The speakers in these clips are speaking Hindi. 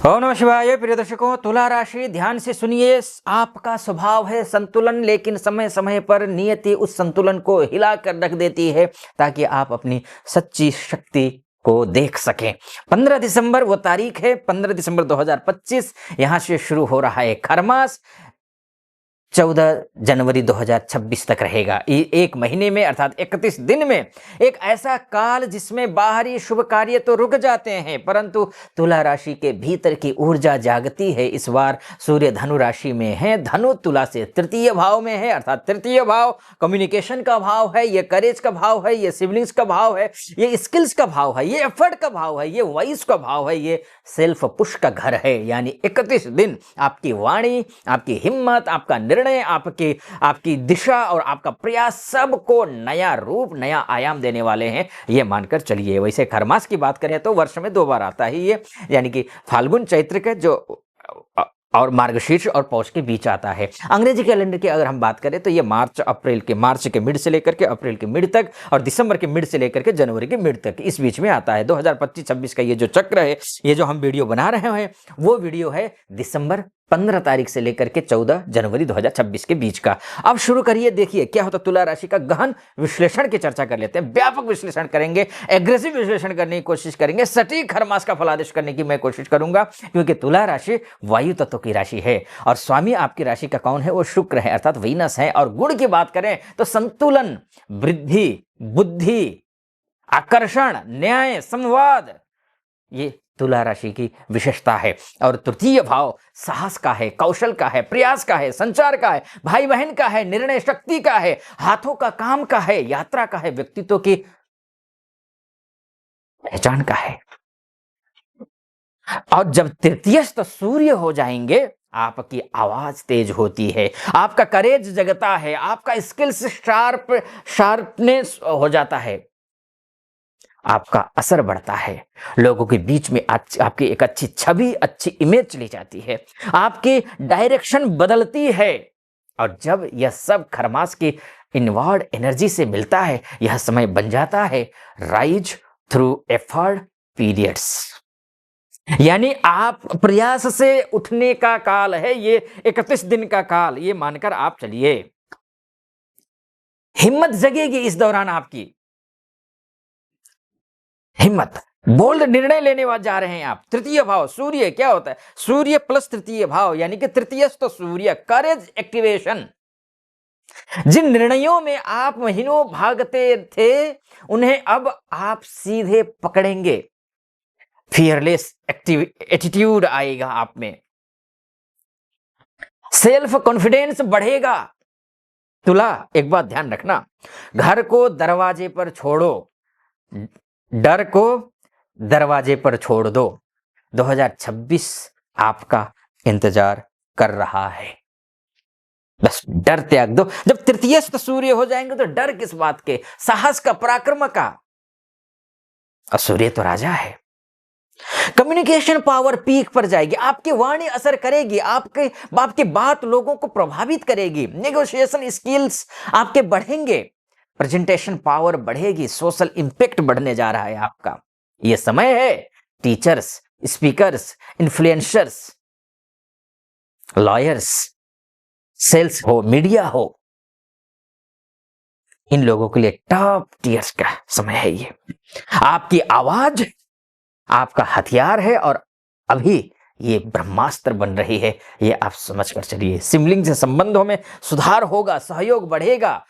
ओम नमः शिवाय। प्रिय दर्शकों, तुला राशि ध्यान से सुनिए। आपका स्वभाव है संतुलन, लेकिन समय समय पर नियति उस संतुलन को हिला कर रख देती है ताकि आप अपनी सच्ची शक्ति को देख सकें। 15 दिसंबर वो तारीख है, 15 दिसंबर 2025। यहां से शुरू हो रहा है खरमास, 14 जनवरी 2026 तक रहेगा। एक महीने में अर्थात 31 दिन में एक ऐसा काल जिसमें बाहरी शुभ कार्य तो रुक जाते हैं, परंतु तुला राशि के भीतर की ऊर्जा जागती है। इस बार सूर्य धनु राशि में है, धनु तुला से तृतीय भाव में है, अर्थात तृतीय भाव कम्युनिकेशन का भाव है, ये करेज का भाव है, ये सिबलिंग्स का भाव है, ये स्किल्स का भाव है, ये एफर्ट का भाव है, ये वॉइस का भाव है, ये सेल्फ पुश का घर है। यानी 31 दिन आपकी वाणी, आपकी हिम्मत, आपका निर्णय, आपकी दिशा और आपका प्रयास सबको नया रूप, नया आयाम देने वाले हैं, ये मानकर चलिए। वैसे खरमास की बात करें तो वर्ष में 2 बार आता ही ये, यानी कि फाल्गुन चैत्र के जो और मार्गशीर्ष और पौष के बीच आता है। अंग्रेजी कैलेंडर की अगर हम बात करें तो ये मार्च के मिड से लेकर के अप्रैल के मिड तक और दिसंबर के मिड से लेकर के जनवरी के मिड तक, इस बीच में आता है। 2025-26 का ये जो चक्र है, ये जो हम वीडियो बना रहे हैं, वो वीडियो है दिसंबर 15 तारीख से लेकर के 14 जनवरी 2026 के बीच का। अब शुरू करिए, देखिए क्या होता। तुला राशि का गहन विश्लेषण की चर्चा कर लेते हैं, व्यापक विश्लेषण करेंगे, एग्रेसिव विश्लेषण करने की कोशिश करेंगे, सटीक खरमास का फलादेश करने की मैं कोशिश करूंगा, क्योंकि तुला राशि वायु तत्व की राशि है और स्वामी आपकी राशि का कौन है? वो शुक्र है, अर्थात वीनस है। और गुण की बात करें तो संतुलन, वृद्धि, बुद्धि, आकर्षण, न्याय, संवाद, ये तुला राशि की विशेषता है। और तृतीय भाव साहस का है, कौशल का है, प्रयास का है, संचार का है, भाई बहन का है, निर्णय शक्ति का है, हाथों का काम का है, यात्रा का है, व्यक्तित्व की पहचान का है। और जब तृतीयस्थ सूर्य हो जाएंगे, आपकी आवाज तेज होती है, आपका करेज जगता है, आपका स्किल्स शार्पनेस हो जाता है, आपका असर बढ़ता है, लोगों के बीच में आपकी एक अच्छी छवि, अच्छी इमेज चली जाती है, आपकी डायरेक्शन बदलती है। और जब यह सब खरमास की इनवर्ड एनर्जी से मिलता है, यह समय बन जाता है राइज थ्रू एफर्ट पीरियड्स, यानी आप प्रयास से उठने का काल है ये 31 दिन का काल, ये मानकर आप चलिए। हिम्मत जगेगी इस दौरान, आपकी हिम्मत, बोल्ड निर्णय लेने जा रहे हैं आप। तृतीय भाव सूर्य क्या होता है? सूर्य प्लस तृतीय भाव, यानी कि तृतीयस्थ सूर्य, करेज एक्टिवेशन। जिन निर्णयों में आप महीनों भागते थे, उन्हें अब आप सीधे पकड़ेंगे। फियरलेस एटीट्यूड आएगा आप में, सेल्फ कॉन्फिडेंस बढ़ेगा। तुला, एक बात ध्यान रखना, घर को दरवाजे पर छोड़ो, डर को दरवाजे पर छोड़ दो। 2026 आपका इंतजार कर रहा है, बस डर त्याग दो। जब तृतीयस्थ सूर्य हो जाएंगे तो डर किस बात के? साहस का, पराक्रम का। और सूर्य तो राजा है। कम्युनिकेशन पावर पीक पर जाएगी, आपकी वाणी असर करेगी, आपकी बात लोगों को प्रभावित करेगी, नेगोशिएशन स्किल्स आपके बढ़ेंगे, प्रेजेंटेशन पावर बढ़ेगी, सोशल इंपैक्ट बढ़ने जा रहा है आपका। यह समय है teachers, speakers, influencers, lawyers, sales हो, मीडिया हो, इन लोगों के लिए टॉप टीयर्स का समय है ये। आपकी आवाज आपका हथियार है और अभी ये ब्रह्मास्त्र बन रही है, ये आप समझ कर चलिए। सिबलिंग से संबंधों में सुधार होगा, सहयोग बढ़ेगा,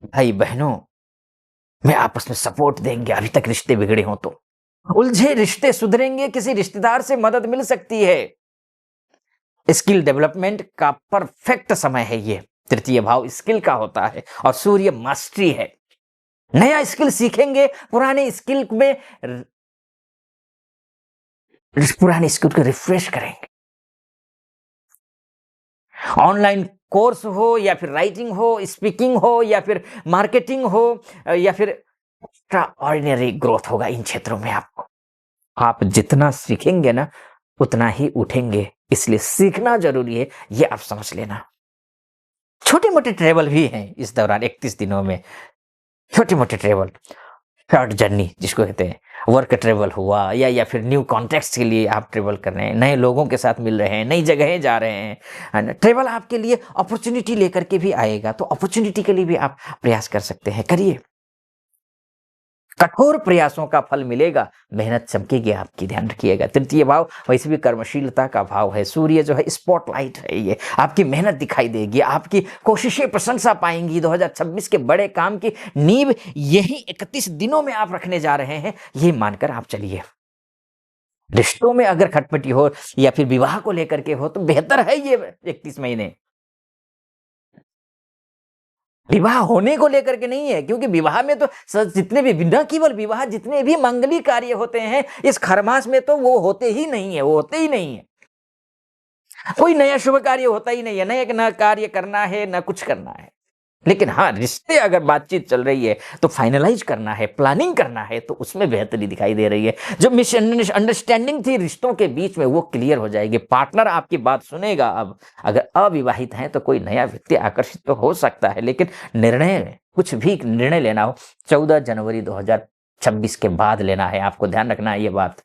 भाई बहनों में आपस में सपोर्ट देंगे। अभी तक रिश्ते बिगड़े हों तो उलझे रिश्ते सुधरेंगे, किसी रिश्तेदार से मदद मिल सकती है। स्किल डेवलपमेंट का परफेक्ट समय है ये। तृतीय भाव स्किल का होता है और सूर्य मास्टरी है। नया स्किल सीखेंगे, पुराने स्किल को रिफ्रेश करेंगे। ऑनलाइन कोर्स हो या फिर राइटिंग हो, स्पीकिंग हो या फिर मार्केटिंग हो या फिर एक्स्ट्रा ऑर्डिनरी ग्रोथ होगा इन क्षेत्रों में। आपको, आप जितना सीखेंगे ना उतना ही उठेंगे, इसलिए सीखना जरूरी है, ये आप समझ लेना। छोटे मोटे ट्रेवल भी हैं इस दौरान 31 दिनों में, छोटे मोटे ट्रेवल। शॉर्ट जर्नी जिसको कहते हैं, वर्क ट्रेवल हुआ या फिर न्यू कॉन्टेक्स्ट के लिए आप ट्रेवल कर रहे हैं, नए लोगों के साथ मिल रहे हैं, नई जगहें जा रहे हैं, है ना। ट्रेवल आपके लिए अपॉर्चुनिटी लेकर के भी आएगा, तो अपॉर्चुनिटी के लिए भी आप प्रयास कर सकते हैं, करिए। कठोर प्रयासों का फल मिलेगा, मेहनत चमकेगी आपकी, ध्यान रखिएगा। तृतीय भाव वैसे भी कर्मशीलता का भाव है, सूर्य जो है स्पॉटलाइट है, ये आपकी मेहनत दिखाई देगी, आपकी कोशिशें प्रशंसा पाएंगी। 2026 के बड़े काम की नींव यही 31 दिनों में आप रखने जा रहे हैं, ये मानकर आप चलिए। रिश्तों में अगर खटपटी हो या फिर विवाह को लेकर के हो तो बेहतर है ये 31 महीने। विवाह होने को लेकर के नहीं है, क्योंकि विवाह में तो जितने भी, न केवल विवाह, जितने भी मंगली कार्य होते हैं इस खरमास में तो वो होते ही नहीं है, वो होते ही नहीं है। कोई नया शुभ कार्य होता ही नहीं है, नया कार्य करना है, न कुछ करना है। लेकिन हाँ, रिश्ते अगर बातचीत चल रही है तो फाइनलाइज करना है, प्लानिंग करना है, तो उसमें बेहतरी दिखाई दे रही है। जो मिसअंडरस्टैंडिंग थी रिश्तों के बीच में वो क्लियर हो जाएगी, पार्टनर आपकी बात सुनेगा। अब अगर अविवाहित हैं तो कोई नया व्यक्ति आकर्षित तो हो सकता है, लेकिन निर्णय, कुछ भी निर्णय लेना हो 14 जनवरी 2026 के बाद लेना है, आपको ध्यान रखना है ये बात।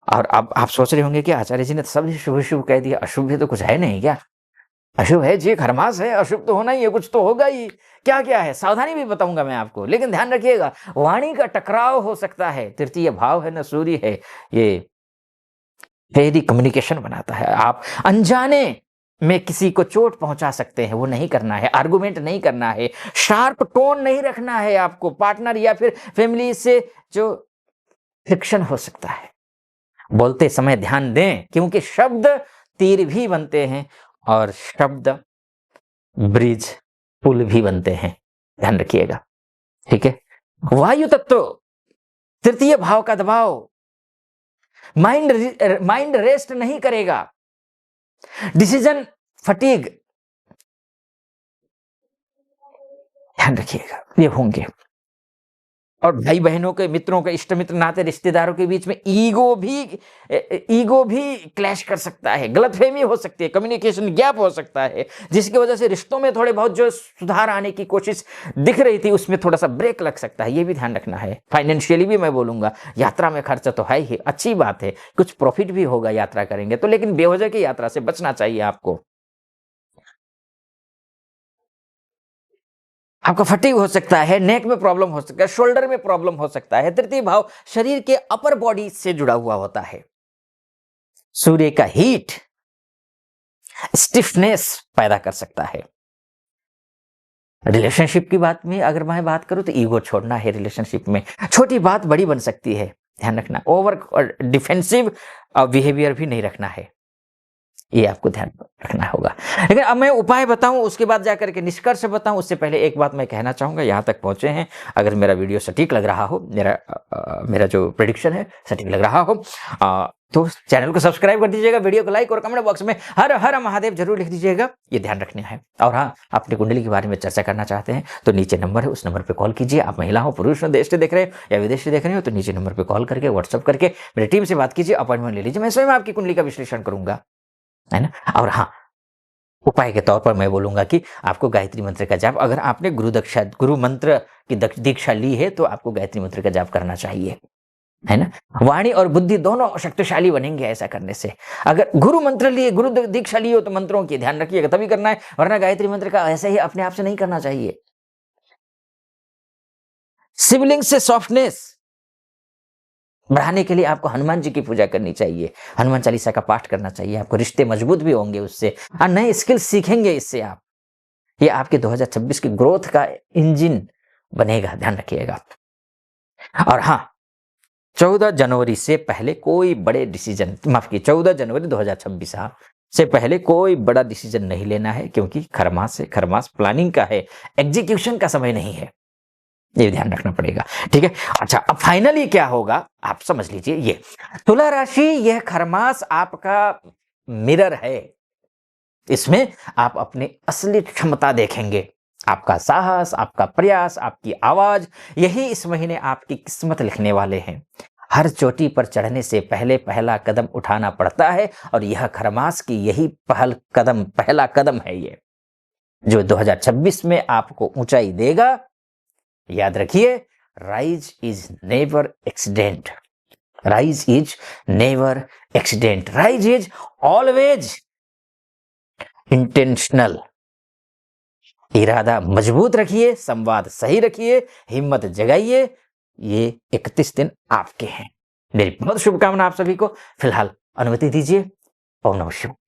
और अब आप सोच रहे होंगे कि आचार्य जी ने सब शुभ शुभ कह दिया, अशुभ भी तो कुछ है नहीं क्या? अशुभ है जी, खरमास है, अशुभ तो होना ही है, कुछ तो होगा ही। क्या क्या है, सावधानी भी बताऊंगा मैं आपको, लेकिन ध्यान रखिएगा वाणी का टकराव हो सकता है। तृतीय भाव है न, सूर्य है, ये फेरी कम्युनिकेशन बनाता है। आप अनजाने में किसी को चोट पहुंचा सकते हैं, वो नहीं करना है। आर्गुमेंट नहीं करना है, शार्प टोन नहीं रखना है आपको। पार्टनर या फिर फैमिली से जो फ्रिक्शन हो सकता है, बोलते समय ध्यान दें, क्योंकि शब्द तीर भी बनते हैं और शब्द ब्रिज, पुल भी बनते हैं, ध्यान रखिएगा, ठीक है। वायु तत्व, तृतीय भाव का दबाव, माइंड रेस्ट नहीं करेगा, डिसीजन फटीग, ध्यान रखिएगा, ये होंगे। और भाई बहनों के, मित्रों के, इष्ट मित्र, नाते रिश्तेदारों के बीच में ईगो भी क्लैश कर सकता है, गलतफहमी हो सकती है, कम्युनिकेशन गैप हो सकता है, जिसकी वजह से रिश्तों में थोड़े बहुत जो सुधार आने की कोशिश दिख रही थी उसमें थोड़ा सा ब्रेक लग सकता है, ये भी ध्यान रखना है। फाइनेंशियली भी मैं बोलूंगा, यात्रा में खर्चा तो है ही, अच्छी बात है, कुछ प्रॉफिट भी होगा यात्रा करेंगे तो, लेकिन बेवजह की यात्रा से बचना चाहिए आपको। आपका फटीग हो सकता है, नेक में प्रॉब्लम हो सकता है, शोल्डर में प्रॉब्लम हो सकता है। तृतीय भाव शरीर के अपर बॉडी से जुड़ा हुआ होता है। सूर्य का हीट स्टिफनेस पैदा कर सकता है। रिलेशनशिप की बात में अगर मैं बात करूं तो ईगो छोड़ना है, रिलेशनशिप में छोटी बात बड़ी बन सकती है, ध्यान रखना। ओवर डिफेंसिव बिहेवियर भी नहीं रखना है, ये आपको ध्यान रखना होगा। लेकिन अब मैं उपाय बताऊं, उसके बाद जाकर के निष्कर्ष बताऊं, उससे पहले एक बात मैं कहना चाहूंगा। यहां तक पहुंचे हैं, अगर मेरा वीडियो सटीक लग रहा हो, मेरा जो प्रेडिक्शन है सटीक लग रहा हो, तो चैनल को सब्सक्राइब कर दीजिएगा, वीडियो को लाइक और कमेंट बॉक्स में हर हर महादेव जरूर लिख दीजिएगा, ये ध्यान रखना है। और हाँ, अपनी कुंडली के बारे में चर्चा करना चाहते हैं तो नीचे नंबर है, उस नंबर पर कॉल कीजिए। आप महिला हो, पुरुष हो, देश से देख रहे हो या विदेश से देख रहे हो तो नीचे नंबर पर कॉल करके, व्हाट्सअप करके मेरी टीम से बात कीजिए, अपॉइंटमेंट ले लीजिए, मैं स्वयं आपकी कुंडली का विश्लेषण करूंगा, है ना। और हाँ, उपाय के तौर पर मैं बोलूंगा कि आपको गायत्री मंत्र का जाप, अगर आपने गुरु मंत्र की दीक्षा ली है तो आपको गायत्री मंत्र का जाप करना चाहिए, है ना। वाणी और बुद्धि दोनों शक्तिशाली बनेंगे ऐसा करने से। अगर गुरु मंत्र लिए, गुरु दीक्षा ली हो तो मंत्रों की ध्यान रखिएगा, तभी करना है, वरना गायत्री मंत्र का ऐसे ही अपने आप से नहीं करना चाहिए। सिबलिंग से सॉफ्टनेस बढ़ाने के लिए आपको हनुमान जी की पूजा करनी चाहिए, हनुमान चालीसा का पाठ करना चाहिए, आपको रिश्ते मजबूत भी होंगे उससे, और नए स्किल सीखेंगे इससे आप। ये आपके 2026 की ग्रोथ का इंजन बनेगा, ध्यान रखिएगा। और हाँ, 14 जनवरी से पहले कोई बड़े डिसीजन, माफ की 14 जनवरी 2026 से पहले कोई बड़ा डिसीजन नहीं लेना है, क्योंकि खरमास है, खरमास प्लानिंग का है, एग्जीक्यूशन का समय नहीं है, ये ध्यान रखना पड़ेगा, ठीक है। अच्छा, अब फाइनली क्या होगा आप समझ लीजिए। ये तुला राशि, यह खरमास आपका मिरर है, इसमें आप अपनी असली क्षमता देखेंगे, आपका साहस, आपका प्रयास, आपकी आवाज, यही इस महीने आपकी किस्मत लिखने वाले हैं। हर चोटी पर चढ़ने से पहले पहला कदम उठाना पड़ता है, और यह खरमास की यही पहला कदम है, ये जो 2026 में आपको ऊंचाई देगा। याद रखिए, rise is never accident, rise is never accident, rise is always intentional. इरादा मजबूत रखिए, संवाद सही रखिए, हिम्मत जगाइए। ये 31 दिन आपके हैं। मेरी बहुत शुभकामना आप सभी को। फिलहाल अनुमति दीजिए। ओम नमः शिवाय।